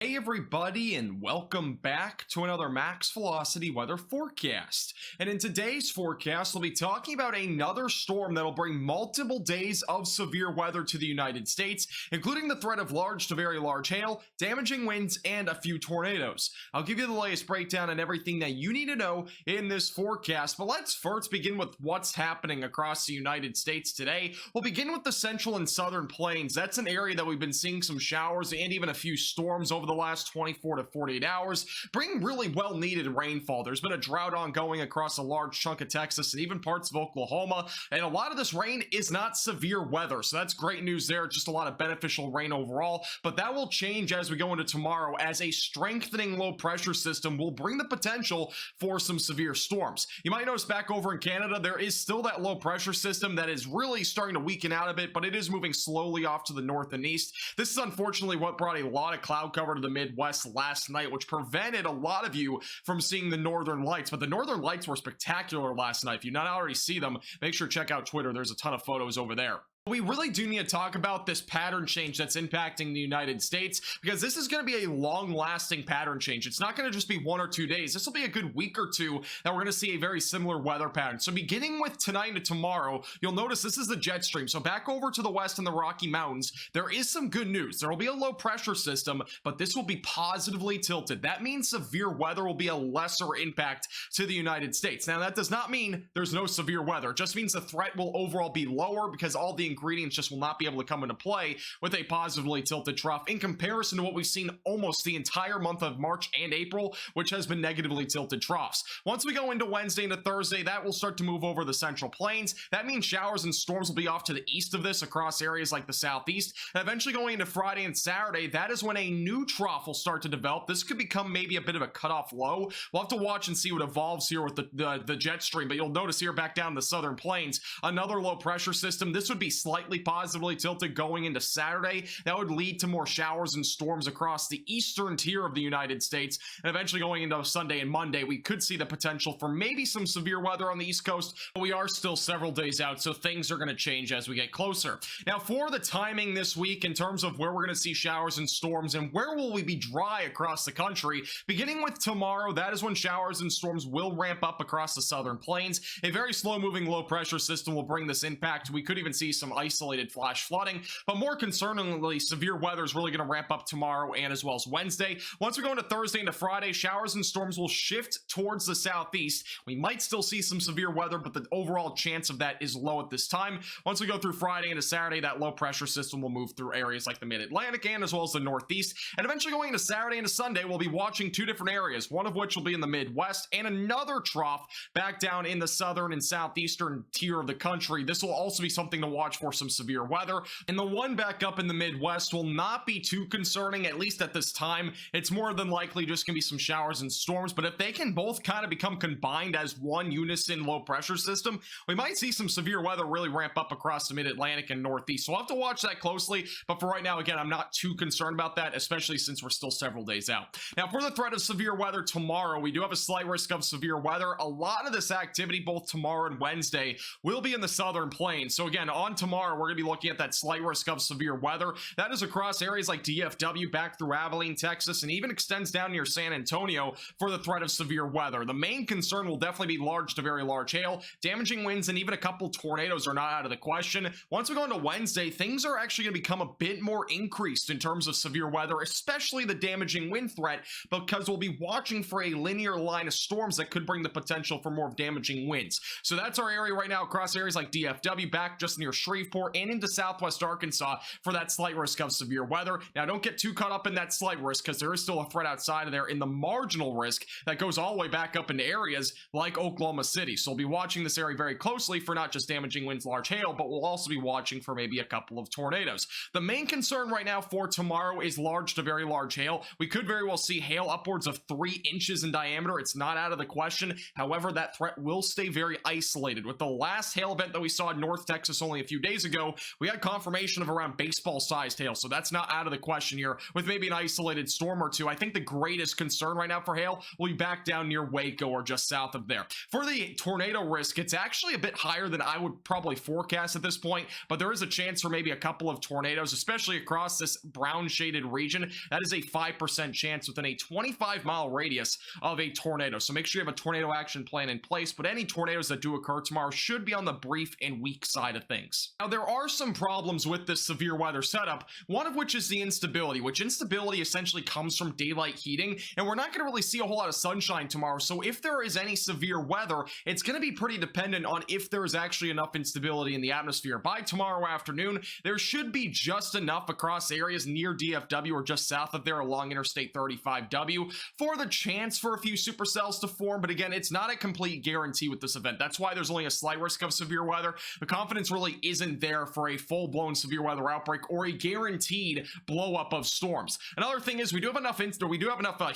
Hey everybody, and welcome back to another Max Velocity weather forecast. And in today's forecast, we'll be talking about another storm that'll bring multiple days of severe weather to the United States, including the threat of large to very large hail, damaging winds, and a few tornadoes. I'll give you the latest breakdown and everything that you need to know in this forecast, but let's first begin with what's happening across the United States today. We'll begin with the central and southern plains. That's an area that we've been seeing some showers and even a few storms over the last 24 to 48 hours, bringing really well needed rainfall. There's been a drought ongoing across a large chunk of Texas and even parts of Oklahoma, and a lot of this rain is not severe weather, so that's great news there. Just a lot of beneficial rain overall, but that will change as we go into tomorrow, as a strengthening low pressure system will bring the potential for some severe storms. You might notice back over in Canada, there is still that low pressure system that is really starting to weaken out a bit, but it is moving slowly off to the north and east. This is unfortunately what brought a lot of cloud cover to the Midwest last night, which prevented a lot of you from seeing the northern lights. But the northern lights were spectacular last night. If you not already see them, make sure to check out Twitter. There's a ton of photos over there. We really do need to talk about this pattern change that's impacting the United States, because this is going to be a long-lasting pattern change. It's not going to just be 1 or 2 days. This will be a good week or two that we're going to see a very similar weather pattern. So beginning with tonight to tomorrow, you'll notice this is the jet stream. So back over to the west in the Rocky Mountains, there is some good news. There will be a low pressure system, but this will be positively tilted. That means severe weather will be a lesser impact to the United States. Now, that does not mean there's no severe weather. It just means the threat will overall be lower, because all the ingredients just will not be able to come into play with a positively tilted trough in comparison to what we've seen almost the entire month of March and April, which has been negatively tilted troughs. Once we go into Wednesday into Thursday, that will start to move over the central plains. That means showers and storms will be off to the east of this across areas like the southeast. And eventually going into Friday and Saturday, that is when a new trough will start to develop. This could become maybe a bit of a cutoff low. We'll have to watch and see what evolves here with the jet stream, but you'll notice here back down the southern plains, another low pressure system. This would be slightly positively tilted going into Saturday. That would lead to more showers and storms across the eastern tier of the United States. And eventually going into Sunday and Monday, we could see the potential for maybe some severe weather on the East Coast, but we are still several days out, so things are going to change as we get closer. Now, for the timing this week in terms of where we're going to see showers and storms and where will we be dry across the country, beginning with tomorrow, that is when showers and storms will ramp up across the southern plains. A very slow-moving low pressure system will bring this impact. We could even see some isolated flash flooding, but more concerningly, severe weather is really going to ramp up tomorrow and as well as Wednesday. Once we go into Thursday into Friday, showers and storms will shift towards the southeast. We might still see some severe weather, but the overall chance of that is low at this time. Once we go through Friday into Saturday, that low pressure system will move through areas like the mid-Atlantic and as well as the northeast. And eventually going into Saturday into Sunday, we'll be watching two different areas, one of which will be in the Midwest and another trough back down in the southern and southeastern tier of the country. This will also be something to watch for some severe weather. And the one back up in the Midwest will not be too concerning, at least at this time. It's more than likely just going to be some showers and storms, but if they can both kind of become combined as one unison low pressure system, we might see some severe weather really ramp up across the mid-Atlantic and northeast. So we'll have to watch that closely, but for right now, again, I'm not too concerned about that, especially since we're still several days out. Now, for the threat of severe weather tomorrow, we do have a slight risk of severe weather. A lot of this activity, both tomorrow and Wednesday, will be in the southern plains. So again, on tomorrow, we're going to be looking at that slight risk of severe weather. That is across areas like DFW, back through Abilene, Texas, and even extends down near San Antonio for the threat of severe weather. The main concern will definitely be large to very large hail. Damaging winds and even a couple tornadoes are not out of the question. Once we go into Wednesday, things are actually going to become a bit more increased in terms of severe weather, especially the damaging wind threat, because we'll be watching for a linear line of storms that could bring the potential for more damaging winds. So that's our area right now across areas like DFW, back just near Shreveport and into southwest Arkansas for that slight risk of severe weather. Now, don't get too caught up in that slight risk, because there is still a threat outside of there in the marginal risk that goes all the way back up into areas like Oklahoma City. So we'll be watching this area very closely for not just damaging winds, large hail, but we'll also be watching for maybe a couple of tornadoes. The main concern right now for tomorrow is large to very large hail. We could very well see hail upwards of 3 inches in diameter. It's not out of the question. However, that threat will stay very isolated. With the last hail event that we saw in North Texas only a few days days ago, we had confirmation of around baseball-sized hail, so that's not out of the question here, with maybe an isolated storm or two. I think the greatest concern right now for hail will be back down near Waco or just south of there. For the tornado risk, it's actually a bit higher than I would probably forecast at this point, but there is a chance for maybe a couple of tornadoes, especially across this brown shaded region. That is a 5% chance within a 25-mile radius of a tornado. So make sure you have a tornado action plan in place, but any tornadoes that do occur tomorrow should be on the brief and weak side of things. Now, there are some problems with this severe weather setup, one of which is the instability, which instability essentially comes from daylight heating, and we're not going to really see a whole lot of sunshine tomorrow. So if there is any severe weather, it's going to be pretty dependent on if there is actually enough instability in the atmosphere. By tomorrow afternoon, there should be just enough across areas near DFW or just south of there along Interstate 35W for the chance for a few supercells to form, but again, it's not a complete guarantee with this event. That's why there's only a slight risk of severe weather. The confidence really isn't there for a full-blown severe weather outbreak or a guaranteed blow-up of storms. Another thing is we do have enough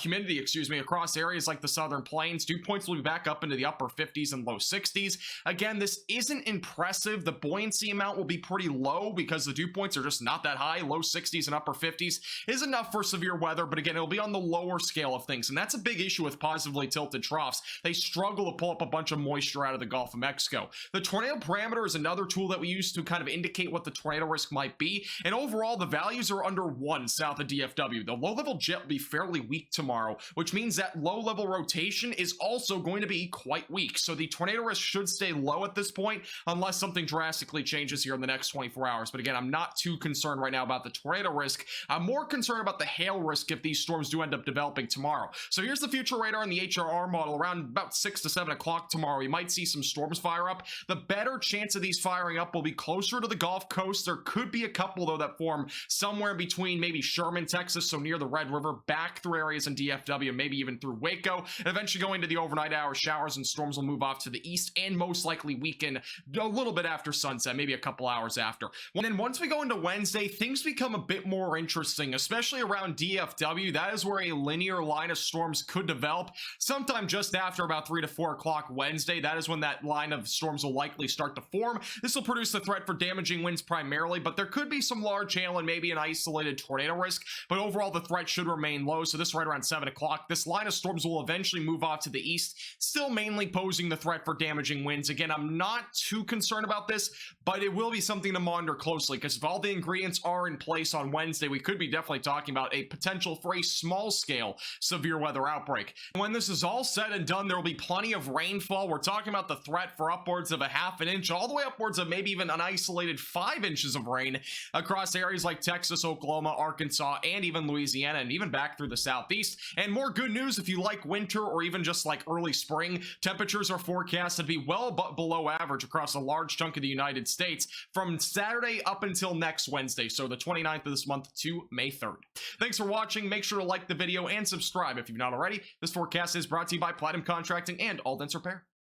humidity, across areas like the southern plains. Dew points will be back up into the upper 50s and low 60s. Again, this isn't impressive. The buoyancy amount will be pretty low because the dew points are just not that high. Low 60s and upper 50s is enough for severe weather, but again, it'll be on the lower scale of things, and that's a big issue with positively tilted troughs. They struggle to pull up a bunch of moisture out of the Gulf of Mexico. The tornado parameter is another tool that we use to kind of indicate what the tornado risk might be, and overall, the values are under 1 south of DFW. The low-level jet will be fairly weak tomorrow, which means that low-level rotation is also going to be quite weak, so the tornado risk should stay low at this point unless something drastically changes here in the next 24 hours. But again, I'm not too concerned right now about the tornado risk. I'm more concerned about the hail risk if these storms do end up developing tomorrow. So here's the future radar in the HRR model. Around about 6 to 7 o'clock tomorrow, we might see some storms fire up. The better chance of these firing up will be closer to the Gulf Coast. There could be a couple, though, that form somewhere between maybe Sherman, Texas, so near the Red River, back through areas in DFW, maybe even through Waco, and eventually going to the overnight hour showers, and storms will move off to the east and most likely weaken a little bit after sunset, maybe a couple hours after. And then once we go into Wednesday, things become a bit more interesting, especially around DFW. That is where a linear line of storms could develop sometime just after about 3 to 4 o'clock Wednesday. That is when that line of storms will likely start to form. This will produce the threat for damaging winds primarily, but there could be some large hail and maybe an isolated tornado risk, but overall the threat should remain low. So this right around 7 o'clock, this line of storms will eventually move off to the east, still mainly posing the threat for damaging winds. Again, I'm not too concerned about this, but it will be something to monitor closely, because if all the ingredients are in place on Wednesday, we could be definitely talking about a potential for a small-scale severe weather outbreak. When this is all said and done, there will be plenty of rainfall. We're talking about the threat for upwards of a half an inch, all the way upwards of maybe even an isolated 5 inches of rain across areas like Texas, Oklahoma, Arkansas, and even Louisiana, and even back through the southeast. And more good news if you like winter or even just like early spring, temperatures are forecasted to be well below average across a large chunk of the United States from Saturday up until next Wednesday, so the 29th of this month to May 3rd. Thanks for watching. Make sure to like the video and subscribe if you've not already. This forecast is brought to you by Platinum Contracting and All Dense Repair.